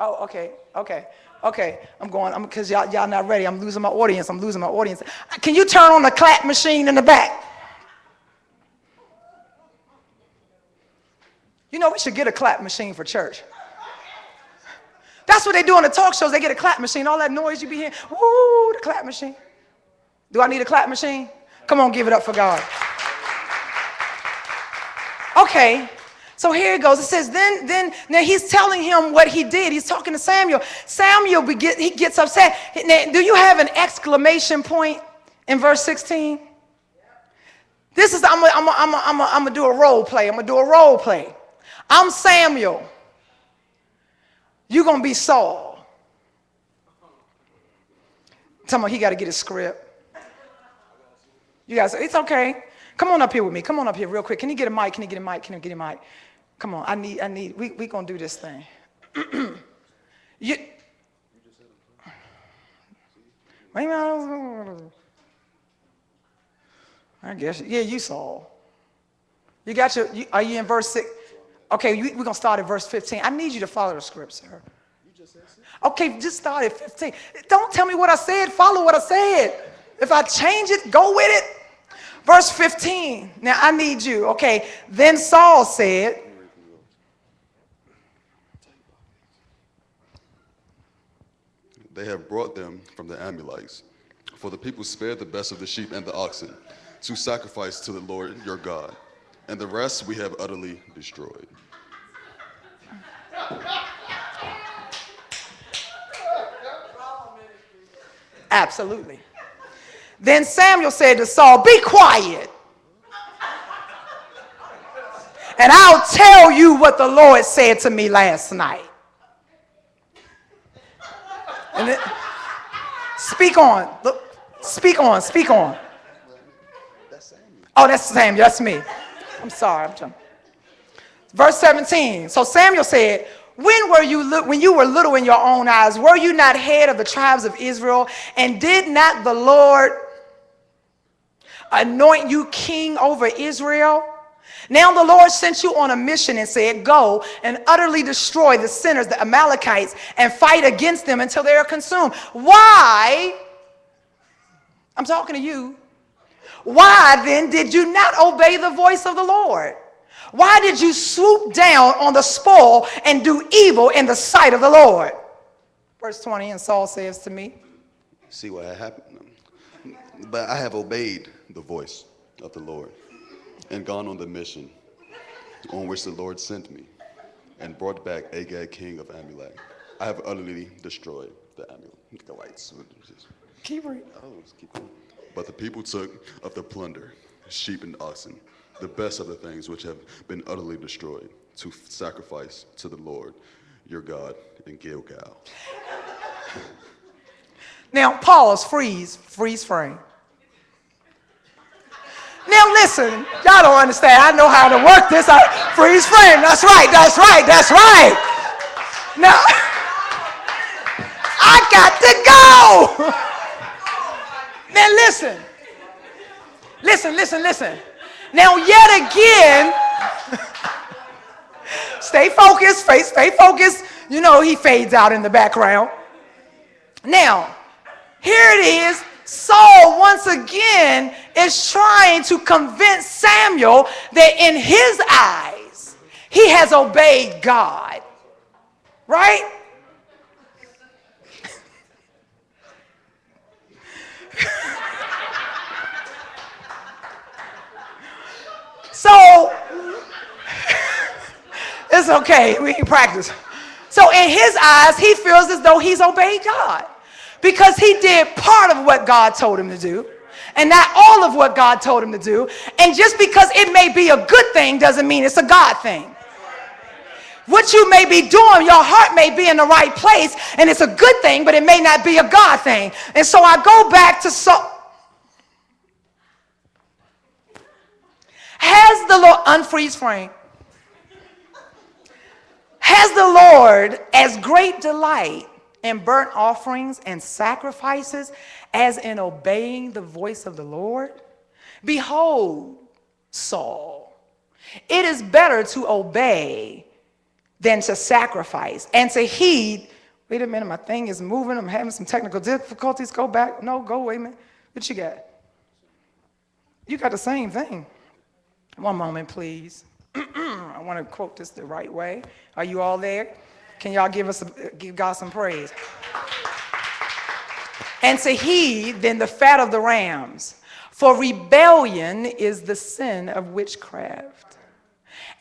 Oh, okay. Because y'all not ready. I'm losing my audience. Can you turn on the clap machine in the back? You know, we should get a clap machine for church. That's what they do on the talk shows. They get a clap machine. All that noise you be hearing. Woo, the clap machine. Do I need a clap machine? Come on, give it up for God. Okay. So here it goes. It says, now he's telling him what he did. He's talking to Samuel. He gets upset. Now, do you have an exclamation point in verse 16? This is, I'm going to do a role play. I'm Samuel. You're going to be Saul. Tell me, he got to get his script. You guys, it's okay. Come on up here with me. Come on up here real quick. Can you get a mic? Come on, we gonna do this thing. Wait a minute. I guess, yeah, you saw. You got are you in verse 6? Okay, we're gonna start at verse 15. I need you to follow the script, sir. Okay, just start at 15. Don't tell me what I said, follow what I said. If I change it, go with it. Verse 15. Now I need you. Okay, then Saul said, they have brought them from the Amalekites, for the people spared the best of the sheep and the oxen to sacrifice to the Lord your God, and the rest we have utterly destroyed. Absolutely. Then Samuel said to Saul, be quiet, and I'll tell you what the Lord said to me last night. And then, speak on. Look, speak on. Oh, that's Samuel. That's me. I'm sorry. I'm jumping. Verse 17. So Samuel said, when you were little in your own eyes, were you not head of the tribes of Israel? And did not the Lord anoint you king over Israel? Now the Lord sent you on a mission and said, go and utterly destroy the sinners, the Amalekites, and fight against them until they are consumed. Why? I'm talking to you. Why then did you not obey the voice of the Lord? Why did you swoop down on the spoil and do evil in the sight of the Lord? Verse 20, and Saul says to me, see what happened? But I have obeyed the voice of the Lord and gone on the mission on which the Lord sent me and brought back Agag, king of Amalek. I have utterly destroyed the Amalekites. Keep reading. But the people took of the plunder, sheep and oxen, the best of the things which have been utterly destroyed, to sacrifice to the Lord your God in Gilgal. Now pause, freeze frame. Now listen, y'all don't understand. I know how to work this. Freeze frame. That's right. Now, I got to go. Now listen. Now yet again, stay focused. You know, he fades out in the background. Now, here it is. Saul once again is trying to convince Samuel that in his eyes, he has obeyed God. Right? So, it's okay. We can practice. So in his eyes, he feels as though he's obeyed God. Because he did part of what God told him to do, and not all of what God told him to do. And just because it may be a good thing doesn't mean it's a God thing. What you may be doing, your heart may be in the right place, and it's a good thing, but it may not be a God thing. And so I go back to Saul. Has the Lord, unfreeze frame. Has the Lord as great delight in burnt offerings and sacrifices as in obeying the voice of the Lord? Behold, Saul, it is better to obey than to sacrifice, and to heed Wait a minute, my thing is moving. I'm having some technical difficulties. Go back. No, go, wait a minute. What you got? You got the same thing. One moment, please. I want to quote this the right way. Are you all there? Can y'all give God some praise? And to heed then the fat of the rams, for rebellion is the sin of witchcraft,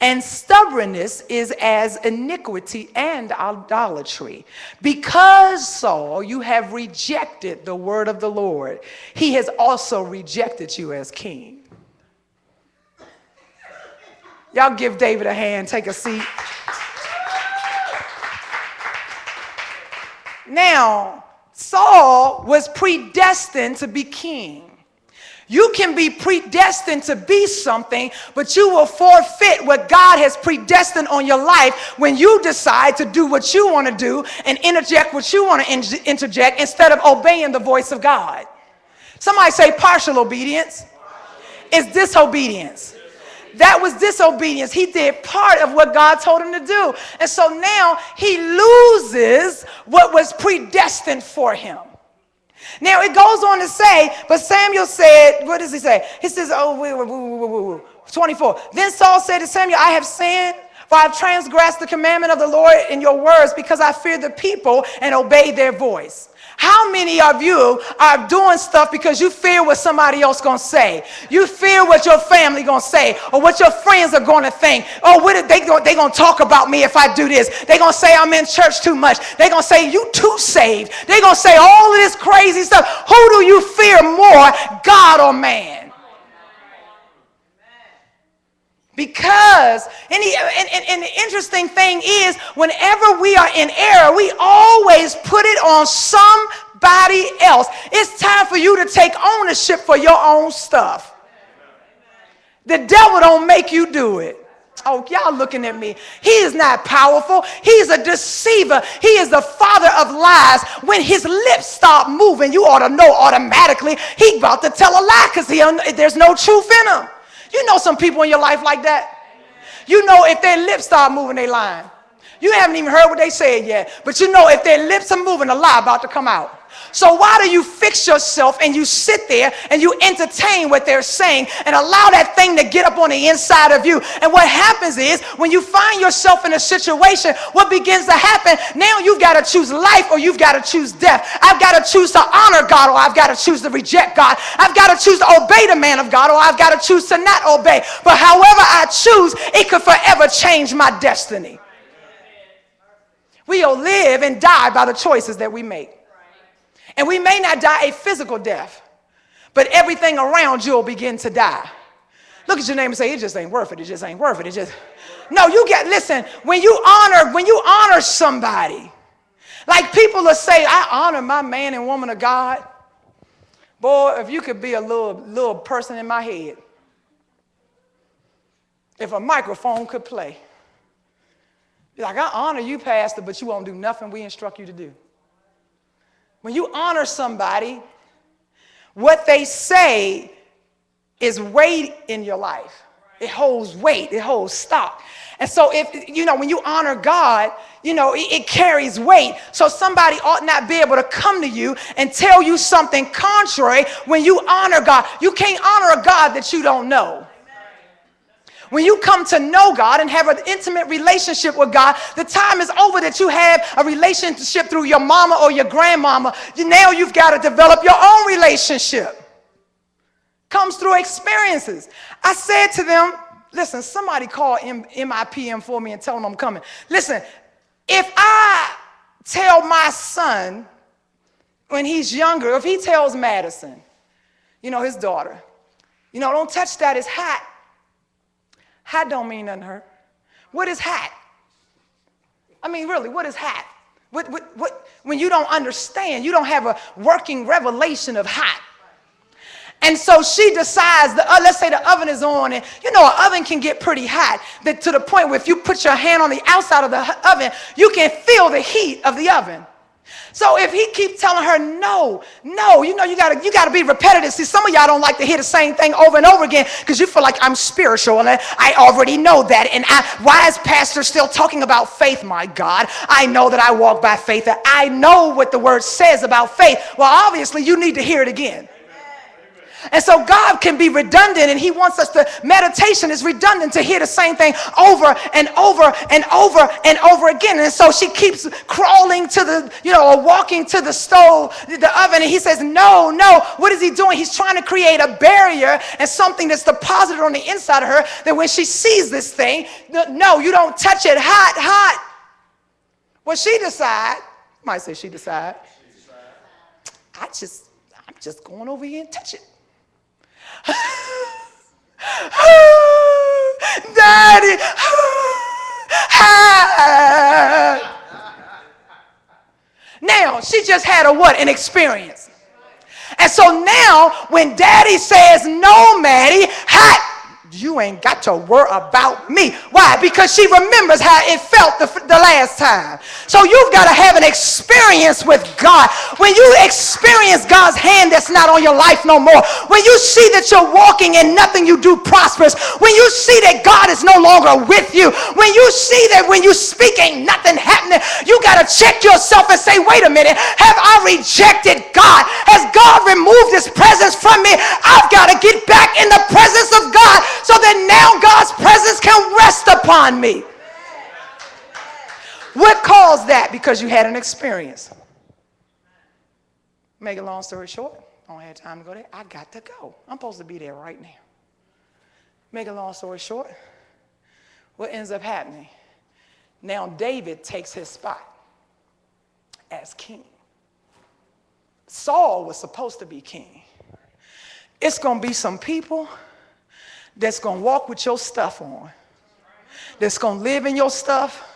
and stubbornness is as iniquity and idolatry. Because, Saul, you have rejected the word of the Lord, he has also rejected you as king. Y'all give David a hand, take a seat. Now, Saul was predestined to be king. You can be predestined to be something, but you will forfeit what God has predestined on your life when you decide to do what you want to do and interject what you want to interject instead of obeying the voice of God. Somebody say partial obedience is disobedience. That was disobedience. He did part of what God told him to do. And so now he loses what was predestined for him. Now it goes on to say, but Samuel said, what does he say? He says, 24. Then Saul said to Samuel, I have sinned, for I have transgressed the commandment of the Lord in your words, because I fear the people and obey their voice. How many of you are doing stuff because you fear what somebody else going to say? You fear what your family going to say or what your friends are going to think. Oh, what are they going to talk about me if I do this? They're going to say I'm in church too much. They're going to say you too saved. They're going to say all of this crazy stuff. Who do you fear more, God or man? Because, and the interesting thing is, whenever we are in error, we always put it on somebody else. It's time for you to take ownership for your own stuff. The devil don't make you do it. Oh, y'all looking at me. He is not powerful. He's a deceiver. He is the father of lies. When his lips stop moving, you ought to know automatically he about to tell a lie because there's no truth in him. You know some people in your life like that. You know if their lips start moving, they lying. You haven't even heard what they said yet, but you know if their lips are moving, a lie about to come out. So why do you fix yourself and you sit there and you entertain what they're saying and allow that thing to get up on the inside of you? And what happens is when you find yourself in a situation, what begins to happen, now you've got to choose life or you've got to choose death. I've got to choose to honor God or I've got to choose to reject God. I've got to choose to obey the man of God or I've got to choose to not obey. But however I choose, it could forever change my destiny. We'll live and die by the choices that we make. And we may not die a physical death, but everything around you will begin to die. Look at your neighbor and say, it just ain't worth it. It just ain't worth it. No, listen, when you honor somebody, like people will say, I honor my man and woman of God. Boy, if you could be a little person in my head, if a microphone could play, be like, I honor you, pastor, but you won't do nothing we instruct you to do. When you honor somebody, what they say is weight in your life. It holds weight. It holds stock. And so when you honor God, it carries weight. So somebody ought not be able to come to you and tell you something contrary when you honor God. You can't honor a God that you don't know. When you come to know God and have an intimate relationship with God, the time is over that you have a relationship through your mama or your grandmama. Now you've got to develop your own relationship. Comes through experiences. I said to them, listen, somebody call MIPM for me and tell them I'm coming. Listen, if I tell my son when he's younger, if he tells Madison, his daughter, don't touch that, it's hot. Hot don't mean nothing to her. What is hot? I mean, really, what is hot? What, when you don't understand, you don't have a working revelation of hot. And so she decides, let's say the oven is on, and an oven can get pretty hot, to the point where if you put your hand on the outside of the oven, you can feel the heat of the oven. So if he keeps telling her, no, you gotta be repetitive. See, some of y'all don't like to hear the same thing over and over again because you feel like I'm spiritual and I already know that. And why is pastor still talking about faith? My God, I know that I walk by faith. I know what the word says about faith. Well, obviously you need to hear it again. And so God can be redundant, and he wants us to, meditation is redundant, to hear the same thing over and over and over and over again. And so she keeps crawling to the, or walking to the stove, the oven, and he says, no. What is he doing? He's trying to create a barrier and something that's deposited on the inside of her, that when she sees this thing, no, you don't touch it, hot. Well, she decide, might say she decide, I'm just going over here and touch it. Daddy. Now, she just had an experience. And so now, when daddy says, no, Maddie, you ain't got to worry about me. Why? Because she remembers how it felt the last time. So you've got to have an experience with God. When you experience God's hand that's not on your life no more, when you see that you're walking and nothing you do prospers, when you see that God is no longer with you, when you see that when you speak ain't nothing happening, you got to check yourself and say, wait a minute, have I rejected God? Has God removed his presence from me? I've got to get back in the presence of God, so that now God's presence can rest upon me. What caused that? Because you had an experience. Make a long story short, I don't have time to go there. I got to go. I'm supposed to be there right now. Make a long story short, what ends up happening? Now David takes his spot as king. Saul was supposed to be king. It's going to be some people that's going to walk with your stuff on, that's going to live in your stuff,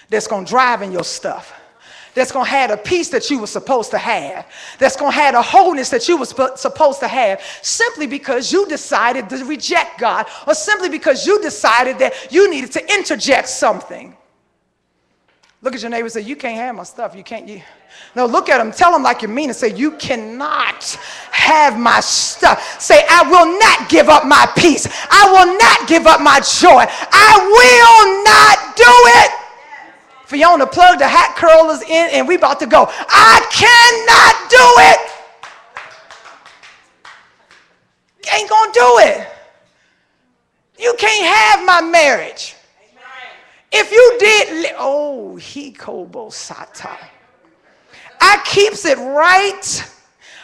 that's going to drive in your stuff, that's going to have the peace that you were supposed to have, that's going to have the wholeness that you were supposed to have, simply because you decided to reject God, or simply because you decided that you needed to interject something. Look at your neighbor and say, you can't have my stuff. No, look at him. Tell him like you mean it. Say, you cannot have my stuff. Say, I will not give up my peace. I will not give up my joy. I will not do it. For you on to plug the hat curlers in and we about to go. I cannot do it. You ain't gonna do it. You can't have my marriage. If you did, he kobo sata. I keeps it right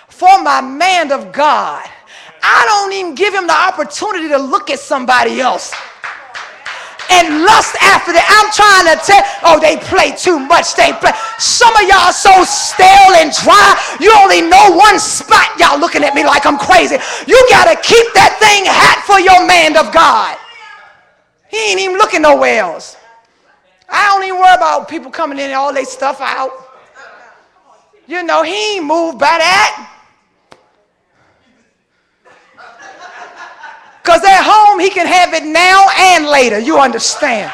for my man of God. I don't even give him the opportunity to look at somebody else and lust after that. I'm trying to tell, they play too much. Some of y'all so stale and dry, you only know one spot. Y'all looking at me like I'm crazy. You got to keep that thing hot for your man of God. He ain't even looking nowhere else. I don't even worry about people coming in and all their stuff out. He ain't moved by that. Because at home, he can have it now and later. You understand?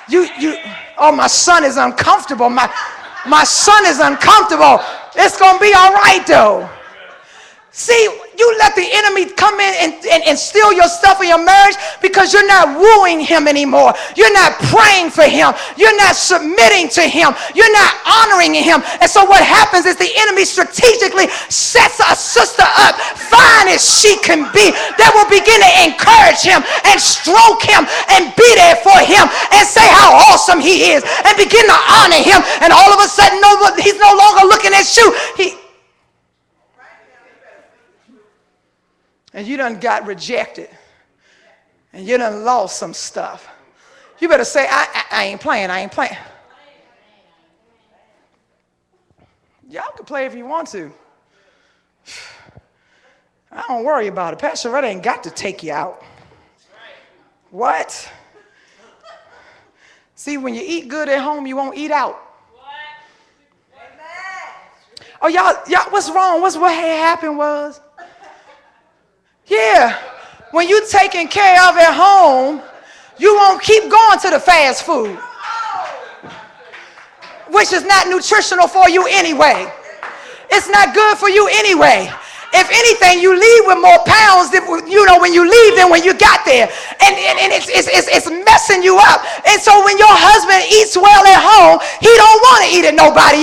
My son is uncomfortable. My son is uncomfortable. It's going to be all right, though. See, you let the enemy come in and steal your stuff in your marriage because you're not wooing him anymore. You're not praying for him. You're not submitting to him. You're not honoring him. And so what happens is the enemy strategically sets a sister up, fine as she can be, that will begin to encourage him and stroke him and be there for him and say how awesome he is and begin to honor him. And all of a sudden, he's no longer looking at you. And you done got rejected. And you done lost some stuff. You better say, I ain't playing. Y'all can play if you want to. I don't worry about it. Pastor Sheretta ain't got to take you out. What? See, when you eat good at home, you won't eat out. Oh, y'all, what's wrong? What had happened was, when you taken care of at home, you won't keep going to the fast food. which is not nutritional for you anyway. It's not good for you anyway. If anything, you leave with more pounds than, when you leave than when you got there. And it's messing you up. And so when your husband eats well at home, he don't want to eat at nobody else.